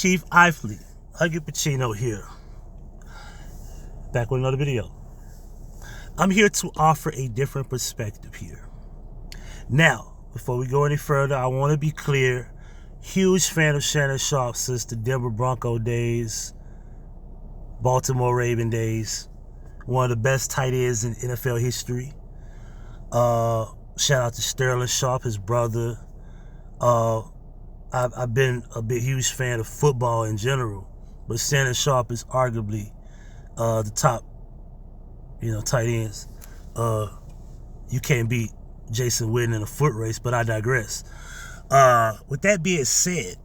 Chief Athlete, Huggie Pacino here, back with another video. I'm here to offer a different perspective here. Now, before we go any further, I want to be clear. Huge fan of Shannon Sharpe since the Denver Bronco days, Baltimore Raven days. One of the best tight ends in NFL history. Shout out to Sterling Sharpe, his brother. I've been a big huge fan of football in general, but Shannon Sharpe is arguably the top, tight ends. You can't beat Jason Witten in a foot race, but I digress. With that being said,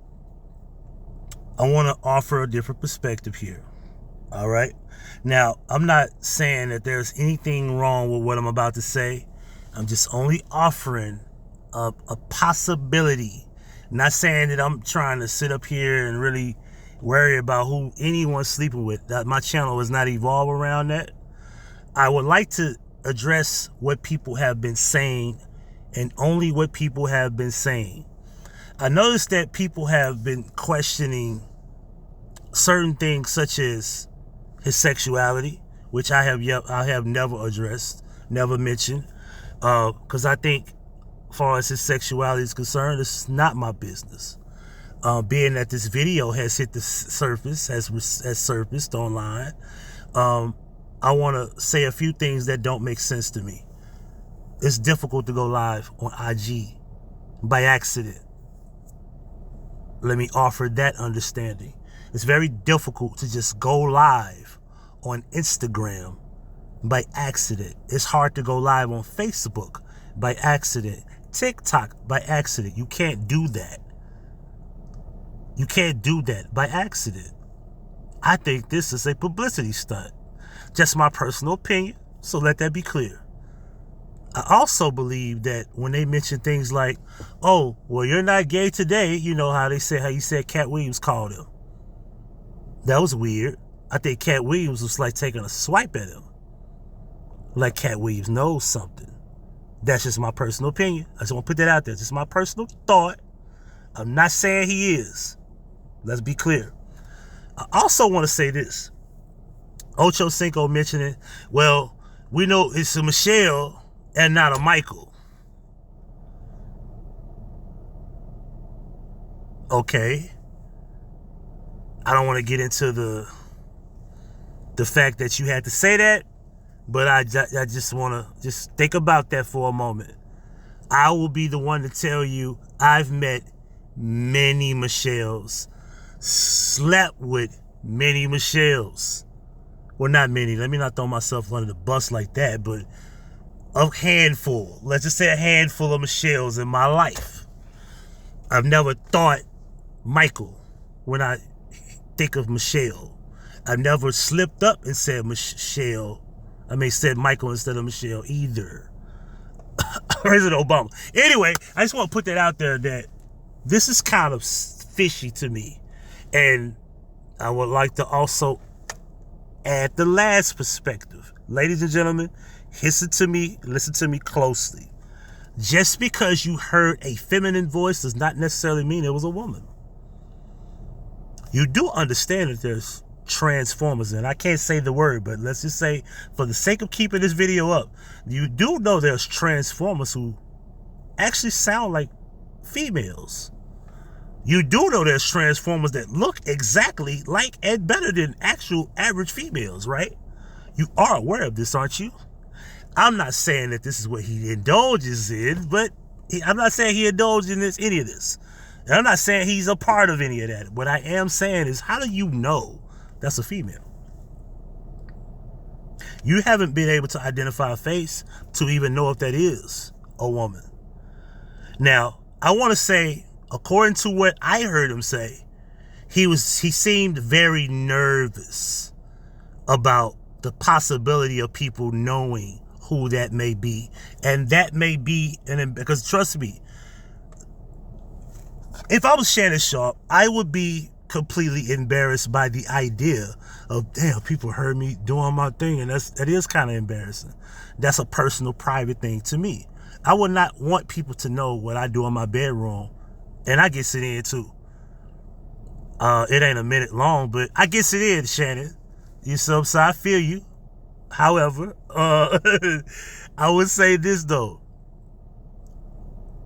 I want to offer a different perspective here. All right. Now, I'm not saying that there's anything wrong with what I'm about to say. I'm just only offering a possibility. Not saying that I'm trying to sit up here and really worry about who anyone's sleeping with. That my channel does not evolve around that. I would like to address what people have been saying, and only what people have been saying. I noticed that people have been questioning certain things such as his sexuality, which I have never addressed, never mentioned, because I think as far as his sexuality is concerned, it's not my business. Being that this video has hit the surface, has surfaced online, I want to say a few things that don't make sense to me. It's difficult to go live on IG by accident. Let me offer that understanding. It's very difficult to just go live on Instagram by accident. It's hard to go live on Facebook by accident. TikTok by accident. You can't do that. You can't do that by accident. I think this is a publicity stunt. Just my personal opinion, so let that be clear. I also believe that when they mention things like, oh, well, you're not gay today, you know how you said Cat Williams called him. That was weird. I think Cat Williams was like taking a swipe at him. Like Cat Williams knows something. That's just my personal opinion. I just want to put that out there. Just my personal thought. I'm not saying he is. Let's be clear. I also want to say this. Ocho Cinco mentioning, well, we know it's a Michelle and not a Michael. Okay. I don't want to get into the fact that you had to say that, but I just want to just think about that for a moment. I will be the one to tell you I've met many Michelles, slept with many Michelles. Well, not many. Let me not throw myself under the bus like that, but a handful. Let's just say a handful of Michelles in my life. I've never thought Michael when I think of Michelle. I've never slipped up and said said Michael instead of Michelle either. President Obama. Anyway, I just want to put that out there that this is kind of fishy to me. And I would like to also add the last perspective. Ladies and gentlemen, listen to me closely. Just because you heard a feminine voice does not necessarily mean it was a woman. You do understand that there's transformers, and I can't say the word, but let's just say for the sake of keeping this video up, you do know there's transformers who actually sound like females. You do know there's transformers that look exactly like and better than actual average females, right? You are aware of this, aren't you? I'm not saying that this is what he indulges in, but I'm not saying he indulges in any of this. And I'm not saying he's a part of any of that. What I am saying is, how do you know that's a female? You haven't been able to identify a face to even know if that is a woman. Now, I want to say, according to what I heard him say, he seemed very nervous about the possibility of people knowing who that may be. And that may be, because trust me, if I was Shannon Sharpe, I would be completely embarrassed by the idea of, damn, people heard me doing my thing, and that is kind of embarrassing. That's a personal, private thing to me. I would not want people to know what I do in my bedroom, and I get sent in too. It ain't a minute long, but I guess it is, Shannon. You so I feel you. However, I would say this though.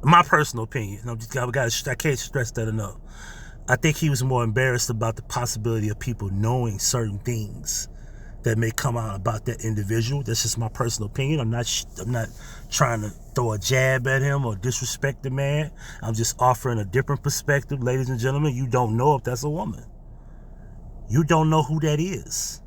My personal opinion. I can't stress that enough. I think he was more embarrassed about the possibility of people knowing certain things that may come out about that individual. That's just my personal opinion. I'm not trying to throw a jab at him or disrespect the man. I'm just offering a different perspective, ladies and gentlemen. You don't know if that's a woman. You don't know who that is.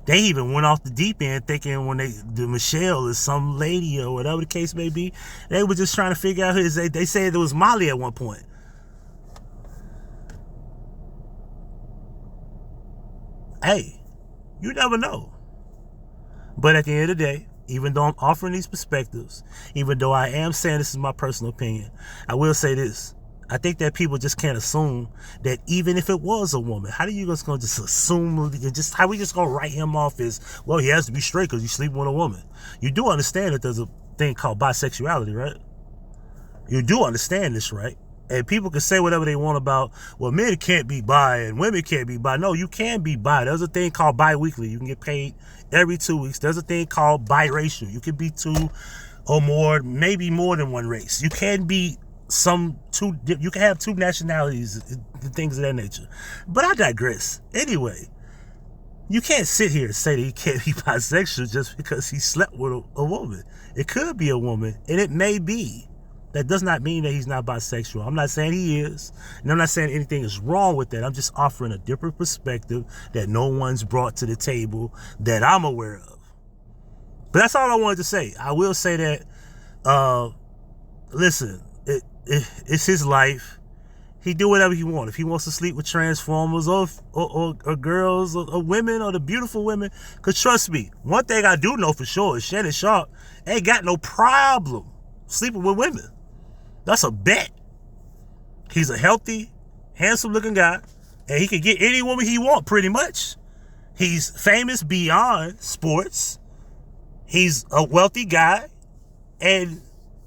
They even went off the deep end thinking when the Michelle is some lady or whatever the case may be. They were just trying to figure out who it is. They said it was Molly at one point. Hey, you never know. But at the end of the day, even though I'm offering these perspectives, even though I am saying this is my personal opinion, I will say this. I think that people just can't assume that even if it was a woman, how are you just going to just assume, how we just going to write him off as, well, he has to be straight because he's sleeping with a woman. You do understand that there's a thing called bisexuality, right? You do understand this, right? And people can say whatever they want about, well, men can't be bi and women can't be bi. No, you can be bi. There's a thing called bi-weekly. You can get paid every 2 weeks. There's a thing called biracial. You can be two or more, maybe more than one race. You can be you can have two nationalities and things of that nature. But I digress. Anyway, you can't sit here and say that he can't be bisexual just because he slept with a woman. It could be a woman, and it may be. That does not mean that he's not bisexual. I'm not saying he is, and I'm not saying anything is wrong with that. I'm just offering a different perspective that no one's brought to the table that I'm aware of. But that's all I wanted to say. I will say that, listen, it's his life. He do whatever he wants. If he wants to sleep with Transformers or girls or women or the beautiful women, because trust me, one thing I do know for sure is Shannon Sharpe ain't got no problem sleeping with women. That's a bet. He's a healthy, handsome-looking guy, and he can get any woman he wants, pretty much. He's famous beyond sports. He's a wealthy guy, and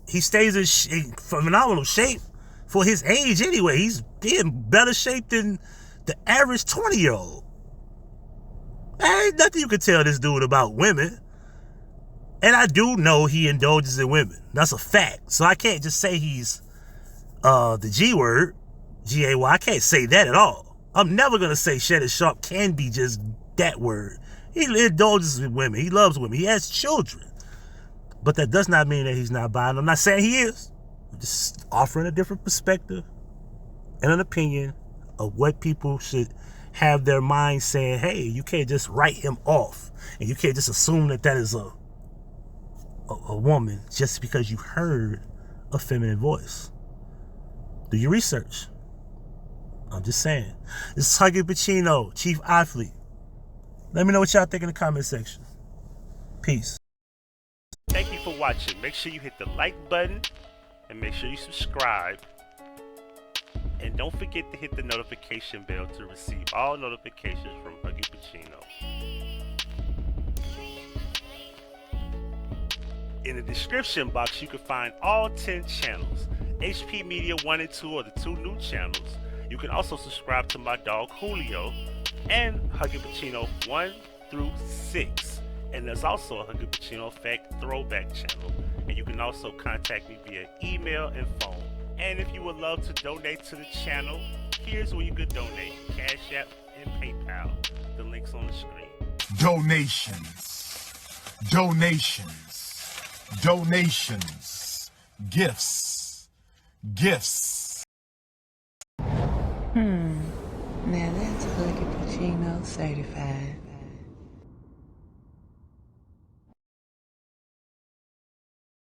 he stays in phenomenal shape for his age anyway. He's in better shape than the average 20-year-old. There ain't nothing you can tell this dude about women. And I do know he indulges in women. That's a fact. So I can't just say he's the G word, G-A-Y. I can't say that at all. I'm never going to say Shannon Sharpe can be just that word. He indulges in women. He loves women. He has children. But that does not mean that he's not bi. I'm not saying he is. I'm just offering a different perspective and an opinion of what people should have their mind saying, hey, you can't just write him off. And you can't just assume that that is a woman just because you heard a feminine voice. Do your research. I'm just saying. This is Huggie Pacino, Chief Athlete. Let me know what y'all think in the comment section. Peace. Thank you for watching. Make sure you hit the like button and make sure you subscribe. And don't forget to hit the notification bell to receive all notifications from Huggie Pacino. In the description box, you can find all 10 channels. HP Media 1 and 2 are the 2 new channels. You can also subscribe to my dog Julio and Huggie Pacino 1 through 6. And there's also a Huggie Pacino Effect throwback channel. And you can also contact me via email and phone. And if you would love to donate to the channel, here's where you could donate. Cash App and PayPal. The link's on the screen. Donations. Gifts. Now that's Huggie Pacino certified.